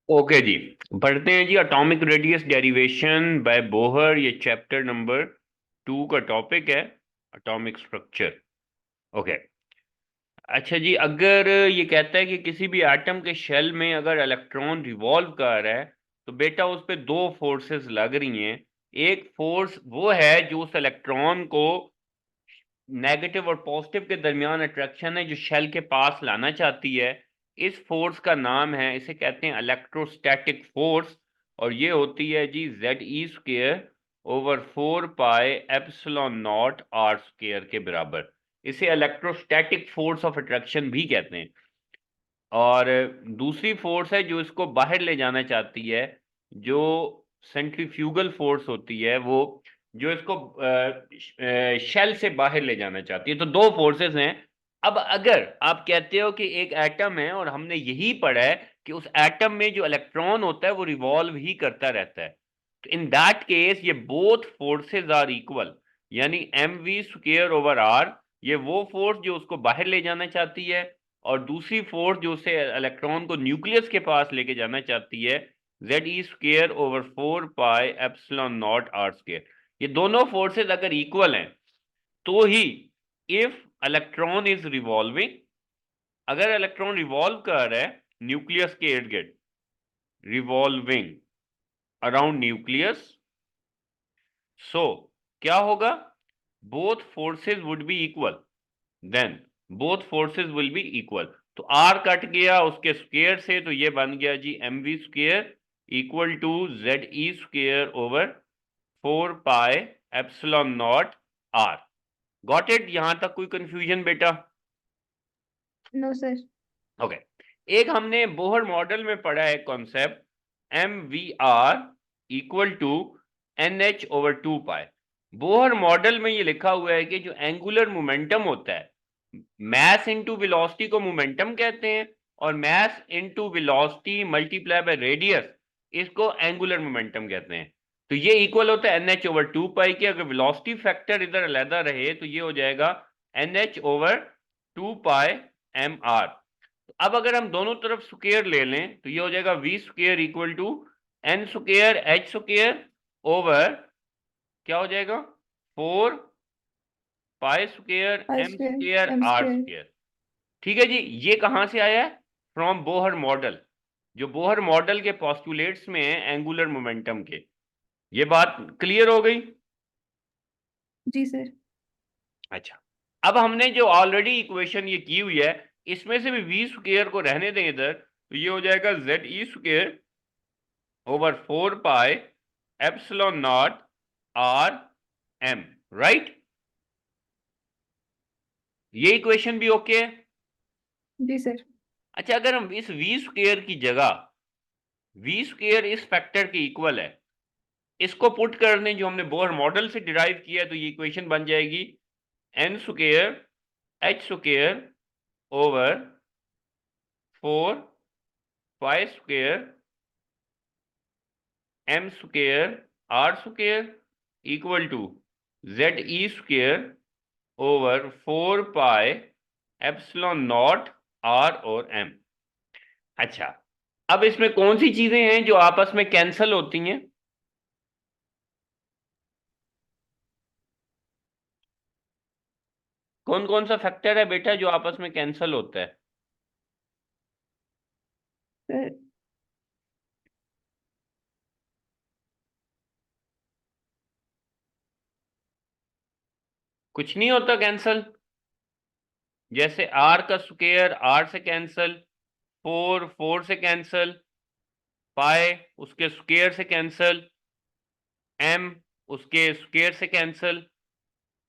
Okay जी। पढ़ते हैं जी, atomic radius derivation by Bohr. ये चैप्टर नंबर 2 का टॉपिक है, एटॉमिक स्ट्रक्चर। ओके। अच्छा जी, अगर ये कहता है कि किसी भी एटम के शेल में अगर इलेक्ट्रॉन रिवॉल्व कर रहा है तो बेटा उस पे दो फोर्सेस लग रही हैं। एक फोर्स वो है जो उस इलेक्ट्रॉन को नेगेटिव और पॉजिटिव के दरमियान अट्रैक्शन है जो शेल के पास लाना चाहती है। इस फोर्स का नाम है, इसे कहते हैं इलेक्ट्रोस्टैटिक फोर्स। और ये होती है जी ZE² over 4 pi epsilon not r square के बराबर। इसे इलेक्ट्रोस्टैटिक फोर्स ऑफ अट्रैक्शन भी कहते हैं। और दूसरी फोर्स है जो इसको बाहर ले जाना चाहती है, जो सेंट्रीफ्यूगल फोर्स होती है, वो जो इसको शेल से बाहर ले जाना चाहती है। तो दो फोर्सेस हैं। अब अगर आप कहते हो कि एक एटम है और हमने यही पढ़ा है कि उस एटम में जो इलेक्ट्रॉन होता है वो रिवॉल्व ही करता रहता है, तो इन दैट केस ये बोथ फोर्सेस आर इक्वल। यानी mv² ओवर r, ये वो फोर्स जो उसको बाहर ले जाना चाहती है, और दूसरी फोर्स जो उसे इलेक्ट्रॉन को न्यूक्लियस के पास लेके जाना चाहती है, ZE² over 4 pi epsilon not r square. ये दोनों फोर्सेस अगर इक्वल हैं तो ही, इफ इलेक्ट्रॉन इज रिवॉल्विंग, अगर इलेक्ट्रॉन रिवॉल्व कर रहा है न्यूक्लियस के इर्द गिर्द, रिवॉल्विंग अराउंड न्यूक्लियस, सो क्या होगा, both forces would be equal. Then both forces will be equal. तो आर कट गया उसके स्क्वायर से, तो ये बन गया जी mv² equal to ZE² over 4 pi epsilon not r. Got it? यहां तक कोई कंफ्यूजन बेटा? No sir. ओके। एक हमने बोहर मॉडल में पढ़ा है concept, MVR equal to NH/2 pi. Bohr model में ये लिखा हुआ है कि जो एंगुलर मोमेंटम होता है, मैस इनटू वेलोसिटी को मोमेंटम कहते हैं, और mass into velocity multiply by radius, इसको एंगुलर मोमेंटम कहते हैं। तो ये इक्वल होता है NH/2 पाई के। अगर वेलोसिटी फैक्टर इधर अलहदा रहे तो ये हो जाएगा NH/2 पाई mr। अब अगर हम दोनों तरफ स्क्वायर ले लें तो ये हो जाएगा V² equal to N²H² over, क्या हो जाएगा, 4 pi I square M² M square. R²। ठीक है जी। ये कहां से आया है? फ्रॉम बोहर मॉडल, जो बोहर मॉडल के पॉस्टुलेट्स में है एंगुलर मोमेंटम के। ये बात क्लियर हो गई? जी सर। अच्छा। अब हमने जो ऑलरेडी इक्वेशन ये की हुई है, इसमें से भी V² को रहने दें इधर, तो ये हो जाएगा ZE² over 4 pi epsilon not r M. Right? ये इक्वेशन भी ओके है? जी सर। अच्छा, अगर हम इस V² की जगह, V² इस फैक्टर के इक्वल है, इसको पुट कर दें जो हमने बोहर मॉडल से डिराइव किया है, तो ये इक्वेशन बन जाएगी N²H² ओवर 4 पाई² M² R² equal to ZE² over 4 pi epsilon not R और M। अच्छा, अब इसमें कौन सी चीजें हैं जो आपस में कैंसल होती हैं? कौन कौन सा फैक्टर है बेटा जो आपस में कैंसल होता है? सर कुछ नहीं होता कैंसल। जैसे R का स्क्वायर R से कैंसल, 4 से कैंसल, पाई उसके स्क्वायर से कैंसल, M उसके स्क्वायर से कैंसल।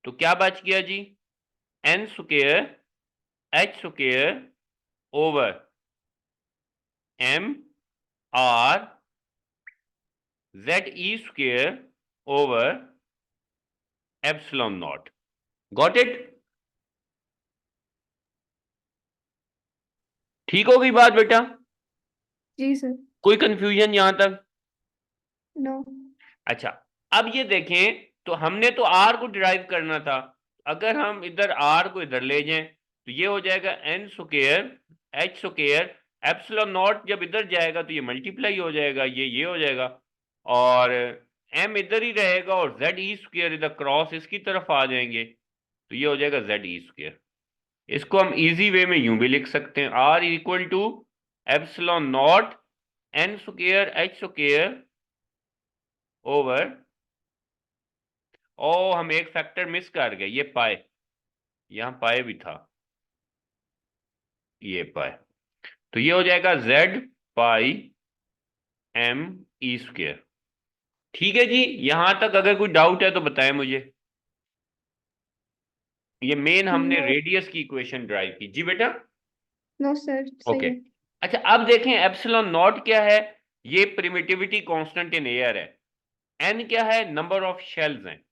तो क्या बच गया जी? N²H² over MR ZE² over epsilon not. Got it? ठीक हो गई बात बेटा? जी सर। कोई कंफ्यूजन यहां तक? नो। अच्छा। अब ये देखें, तो हमने तो R को डिराइव करना था। अगर हम इधर R को इधर ले जाएं तो ये हो जाएगा N² H²। एप्सिलॉन नॉट जब इधर जाएगा तो ये मल्टीप्लाई हो जाएगा, ये हो जाएगा, और m इधर ही रहेगा और z ई स्क्वायर इधर क्रॉस इसकी तरफ आ जाएंगे, तो ये हो जाएगा z ई स्क्वायर। इसको हम इजी वे में यूं भी लिख सकते हैं, r equal to epsilon naught n square h square over, oh हम एक फैक्टर मिस कर गए, ये पाए, यहां पाए भी था, ये पाए, तो ये हो जाएगा z पाई m ई स्क्वायर। ठीक है जी, यहां तक अगर कोई डाउट है तो बताएं मुझे। ये मेन हमने नो रेडियस की इक्वेशन ड्राइव की जी बेटा। नो सर, ओके, सही है। अच्छा अब देखें एप्सिलॉन नॉट क्या है, ये प्रिमिटिविटी कांस्टेंट इन एयर है। n क्या है, नंबर ऑफ शेल्स हैं,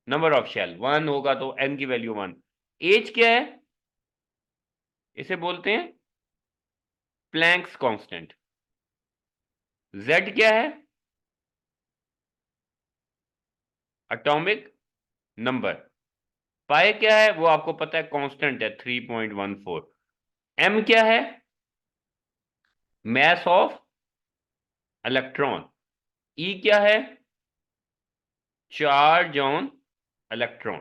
नंबर ऑफ शेल 1 होगा तो n की वैल्यू 1। एज क्या है, इसे बोलते हैं प्लैंक्स कांस्टेंट। z क्या है, एटॉमिक नंबर। पाई क्या है, वो आपको पता है कांस्टेंट है 3.14। m क्या है, मैस ऑफ इलेक्ट्रॉन। ई क्या है, चार्ज ऑन इलेक्ट्रॉन।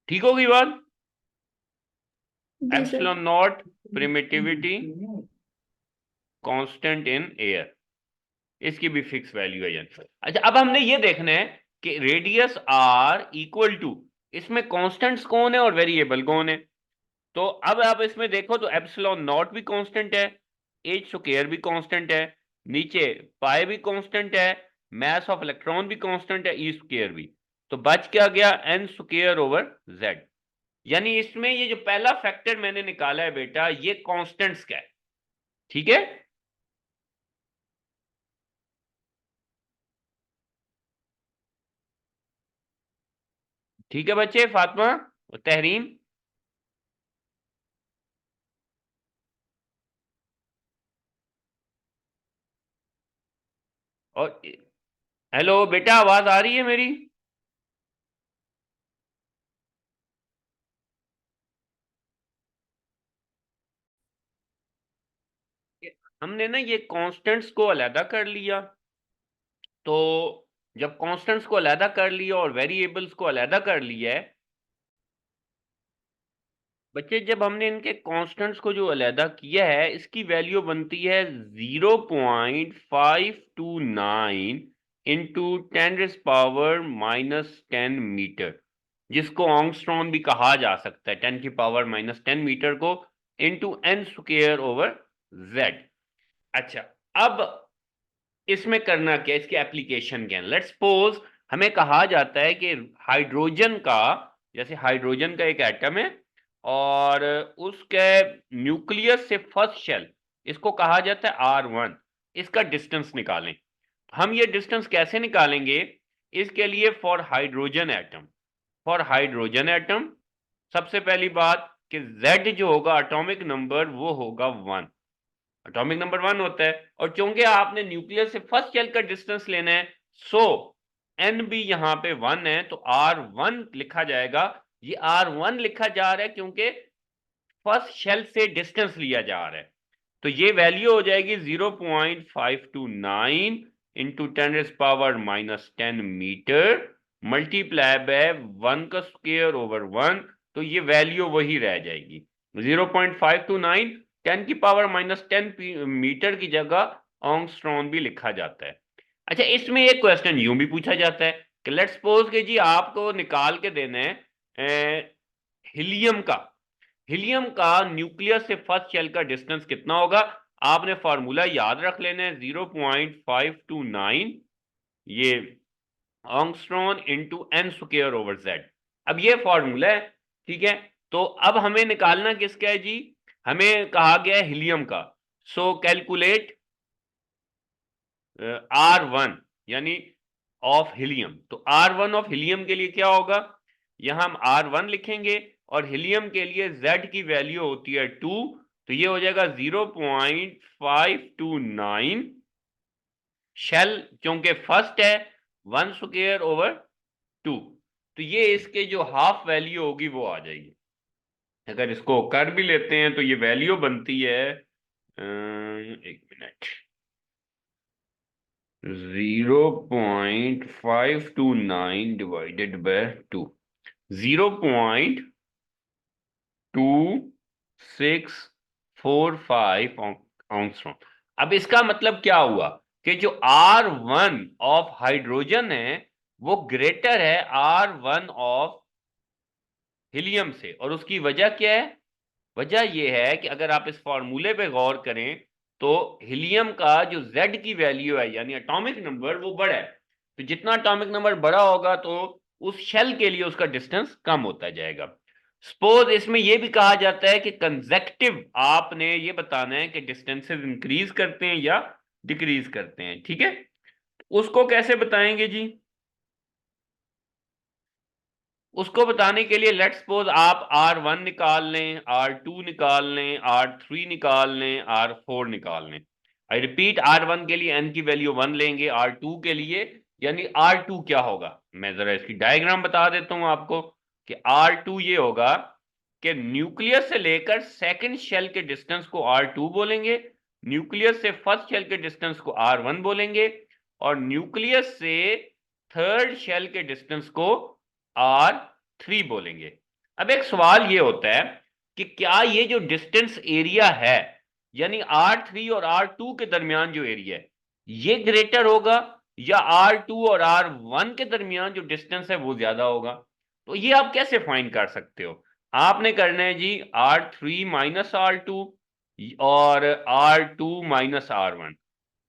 ठीक होगी बात। जी sir. Epsilon naught permittivity constant in air, इसकी भी फिक्स वैल्यू है यानी। अच्छा अब हमने ये देखना है कि रेडियस आर इक्वल टू, इसमें कांस्टेंट्स कौन है और वेरिएबल कौन है। तो अब आप इसमें देखो तो एप्सिलॉन नॉट भी कांस्टेंट है, एच स्क्वायर भी कांस्टेंट है, नीचे पाई भी कांस्टेंट है, मास ऑफ इलेक्ट्रॉन भी कांस्टेंट है, ई स्क्वायर भी। तो बच क्या गया, एन स्क्वायर ओवर जेड। यानी इसमें ये जो पहला फैक्टर मैंने निकाला है बेटा, ये कांस्टेंट्स का है। ठीक है, ठीक है बच्चे, फातिमा और तहरीन। और हेलो बेटा, आवाज आ रही है मेरी। हमने ना ये कांस्टेंट्स को अलहदा कर लिया, तो जब कांस्टेंट्स को अलहदा कर लिया और वेरिएबल्स को अलहदा कर लिया है बच्चे, जब हमने इनके कांस्टेंट्स को जो अलहदा किया है, इसकी वैल्यू बनती है 0.529 इंटू 10⁻⁻10 मीटर, जिसको ऑंगस्ट्रॉन भी कहा जा सकता है, 10⁻⁻10 मीटर को into n square over z। अच्छा अब इसमें करना क्या, इसकी एप्लीकेशन क्या है। लेट्स सपोज हमें कहा जाता है कि हाइड्रोजन का, जैसे हाइड्रोजन का एक एटम है और उसके न्यूक्लियस से फर्स्ट शेल, इसको कहा जाता है R1, इसका डिस्टेंस निकालें। हम ये डिस्टेंस कैसे निकालेंगे, इसके लिए for hydrogen atom, for hydrogen atom सबसे पहली बात कि Z जो होगा एटॉमिक नंबर वो होगा 1, एटॉमिक नंबर 1 होता है। और चूंकि आपने न्यूक्लियस से फर्स्ट शेल का डिस्टेंस लेना है, सो n भी यहां पे 1 है, तो R1 लिखा जाएगा। ये R1 लिखा जा रहा है क्योंकि फर्स्ट शेल से डिस्टेंस लिया जा रहा है, तो ये वैल्यू हो जाएगी 0.529 इंटू 10⁻⁻10 मीटर मल्टीप्लाई बाय 1 का स्क्वायर ओवर 1, तो ये वैल्यू वही रह जाएगी 0.529, 10⁻⁻10 मीटर की जगह ऑंगस्ट्रॉन भी लिखा जाता है। अच्छा इसमें एक क्वेश्चन यूं भी पूछा जाता है कि लेट्स सपोज के जी आपको निकाल के देना है हीलियम का, हीलियम का न्यूक्लियस से फर्स्ट शेल का डिस्टेंस कितना होगा। आपने फॉर्मूला याद रख लेना है 0.529 ये angstrom into N square over Z. अब ये फॉर्मूला है, ठीक है। तो अब हमें निकालना किसका है जी, हमें कहा गया है हीलियम का। सो कैलकुलेट R1 यानी ऑफ हीलियम। तो R1 ऑफ हीलियम के लिए क्या होगा, यहां हम R1 लिखेंगे और हीलियम के लिए Z की वैल्यू होती है 2, तो ये हो जाएगा 0.529 शेल, क्योंकि फर्स्ट है 1 स्क्वायर ओवर 2, तो ये इसके जो हाफ वैल्यू होगी वो आ जाएगी। अगर इसको कर भी लेते हैं तो ये वैल्यू बनती है, एक मिनट, 0.529 डिवाइडेड बाय 2, 0.2645 ऑंगस्ट्रॉम। अब इसका मतलब क्या हुआ कि जो R1 ऑफ हाइड्रोजन है वो ग्रेटर है R1 ऑफ हीलियम से। और उसकी वजह क्या है? वजह यह है कि अगर आप इस फॉर्मूले पे गौर करें तो हीलियम का जो Z की वैल्यू है यानी एटॉमिक नंबर वो बड़ा है। तो जितना एटॉमिक नंबर बड़ा होगा तो उस शेल के लिए उसका डिस्टेंस कम होता जाएगा। सपोज इसमें यह भी कहा जाता है कि कंजेक्टिव आपने ये बताना है कि डिस्टेंसेस इंक्रीज करते हैं या डिक्रीज करते हैं। ठीक है, उसको कैसे बताएंगे जी? उसको बताने के लिए लेट्स सपोज आप R1 निकाल लें, R2 निकाल लें, R3 निकाल लें, R4 निकाल लें। आई रिपीट, R1 के लिए n की वैल्यू 1 लेंगे, R2 के लिए यानी R2 क्या होगा, मैं जरा इसकी डायग्राम बता देता हूं आपको कि R2 ये होगा कि न्यूक्लियस से लेकर सेकंड शेल के डिस्टेंस को R2 बोलेंगे, न्यूक्लियस से फर्स्ट शेल के डिस्टेंस को R1 बोलेंगे, और न्यूक्लियस से थर्ड शेल के डिस्टेंस को R3 बोलेंगे। अब एक सवाल ये होता है कि क्या ये जो डिस्टेंस एरिया है यानी R3 और R2 के दरमियान जो एरिया है ये ग्रेटर होगा या R2 और R1 के दरमियान जो डिस्टेंस है वो ज्यादा होगा? तो ये आप कैसे फाइंड कर सकते हो? आपने करना है जी R3 माइनस R2 और R2 माइनस R1।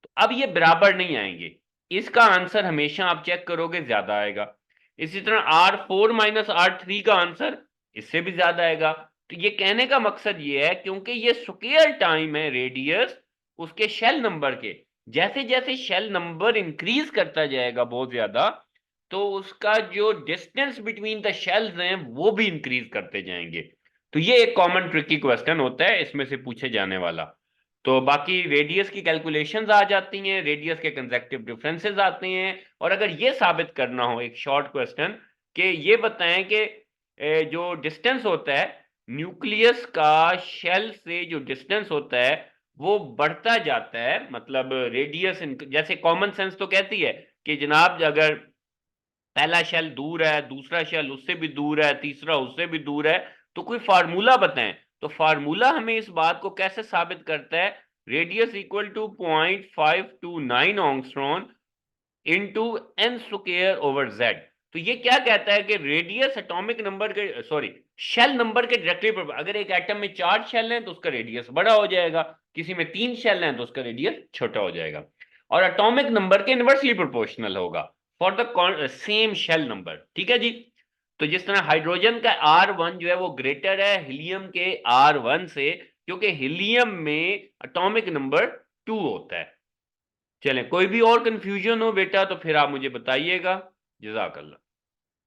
तो अब ये बराबर नहीं आएंगे, इसका आंसर हमेशा आप चेक करोगे ज्यादा आएगा। इसी तरह R4 माइनस R3 का आंसर इससे भी ज्यादा आएगा। तो ये कहने का मकसद ये है क्योंकि ये स्क्वायर टाइम है रेडियस उसके शेल नंबर के, जैसे जैसे शेल नंबर इंक्रीज करता जाएगा बहुत ज्यादा तो उसका जो डिस्टेंस बिटवीन द शेल्स हैं वो भी इंक्रीज करते जाएंगे। तो ये एक कॉमन ट्रिकी क्वेश्चन होता है इसमें से पूछे जाने वाला। तो बाकी रेडियस की कैलकुलेशंस आ जाती हैं, रेडियस के कंसेक्टिव डिफरेंसेस आते हैं। और अगर ये साबित करना हो एक शॉर्ट क्वेश्चन कि ये बताएं कि जो डिस्टेंस होता है न्यूक्लियस का शेल से जो डिस्टेंस होता है वो बढ़ता जाता है, मतलब रेडियस जैसे कॉमन सेंस तो कहती है कि जनाब अगर पहला शेल दूर है, दूसरा शेल उससे भी दूर है, तीसरा उससे भी दूर है, तो कोई फार्मूला बताएं। तो फार्मूला हमें इस बात को कैसे साबित करता है? Radius equal to 0.529 angstrom into N square over Z. तो ये क्या कहता है कि रेडियस एटॉमिक नंबर के सॉरी शेल नंबर के डायरेक्टली अगर एक एटम में 4 शेल हैं तो उसका रेडियस बड़ा हो जाएगा, किसी में 3 शेल हैं तो उसका रेडियस छोटा हो जाएगा, और एटॉमिक नंबर के इनवर्सली प्रोपोर्शनल होगा for the same shell number. ठीक है जी। तो जिस तरह हाइड्रोजन का R1 जो है वो ग्रेटर है हीलियम के R1 से, क्योंकि हीलियम में एटॉमिक नंबर 2 होता है। चलें, कोई भी और कंफ्यूजन हो बेटा तो फिर आप मुझे बताइएगा। जज़ाकल्लाह।